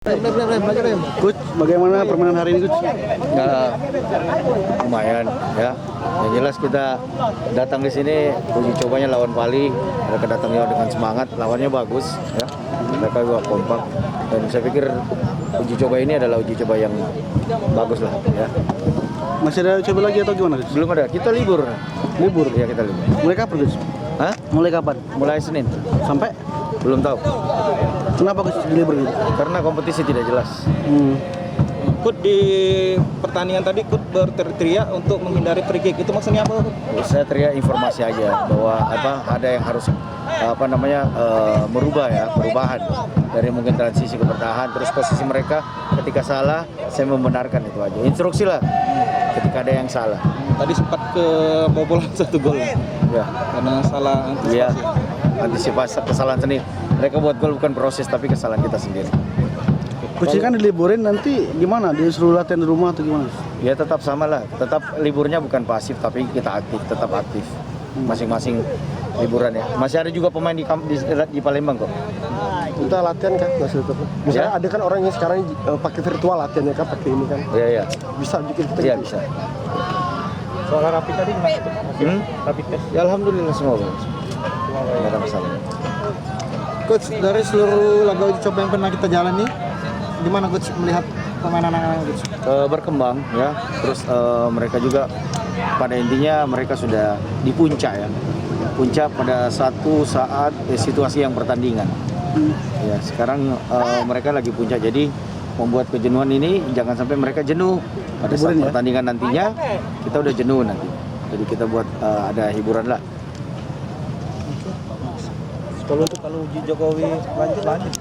Coach, bagaimana permainan hari ini, Coach? Ya, lumayan ya. Yang jelas kita datang di sini uji cobanya lawan Bali. Mereka datangnya dengan semangat, lawannya bagus ya. Mereka juga kompak dan saya pikir uji coba ini adalah uji coba yang bagus lah ya. Masih ada coba lagi atau gimana, Coach? Belum ada, kita libur. Libur? Ya kita libur. Mulai kapan, Coach? Hah? Mulai kapan? Mulai Senin. Sampai? Belum tahu. Kenapa, Coach, libur gitu? Karena kompetisi tidak jelas. Kut di pertandingan tadi Kut berteriak untuk menghindari free kick. Itu maksudnya apa? Saya teriak informasi aja bahwa ada yang harus merubah ya, perubahan dari mungkin transisi ke bertahan, terus posisi mereka ketika salah saya membenarkan itu aja. Instruksi lah ketika ada yang salah. Tadi sempat kebobolan 1 gol Ya, karena salah antisipasi. ya antisipasi kesalahan sendiri. Mereka buat gol bukan proses tapi kesalahan kita sendiri. Coach, kan diliburin nanti gimana? Disuruh latihan di rumah atau gimana? Ya tetap sama lah, tetap liburnya bukan pasif tapi kita aktif, tetap aktif. Masing-masing liburan ya. Masih ada juga pemain di Palembang kok. Kita latihan kan maksudnya. Misalnya Ya. ada kan orang yang sekarang pakai virtual latihannya kan pakai ini kan. Iya, iya. Bisa juga kita Iya gitu. bisa. Soal rapid tadi gimana? Rapid test. Ya alhamdulillah semua bagus. Tidak ada masalah. Coach, dari seluruh laga uji coba yang pernah kita jalani, gimana Coach melihat pemain anak-anak Coach? Berkembang ya, terus mereka juga pada intinya mereka sudah di puncak ya, puncak pada satu saat situasi yang pertandingan. Ya sekarang mereka lagi puncak, jadi membuat kejenuhan ini jangan sampai mereka jenuh pada saat pertandingan nantinya. Kita udah jenuh nanti, jadi kita buat ada hiburan lah. Kalau uji Jokowi lanjut.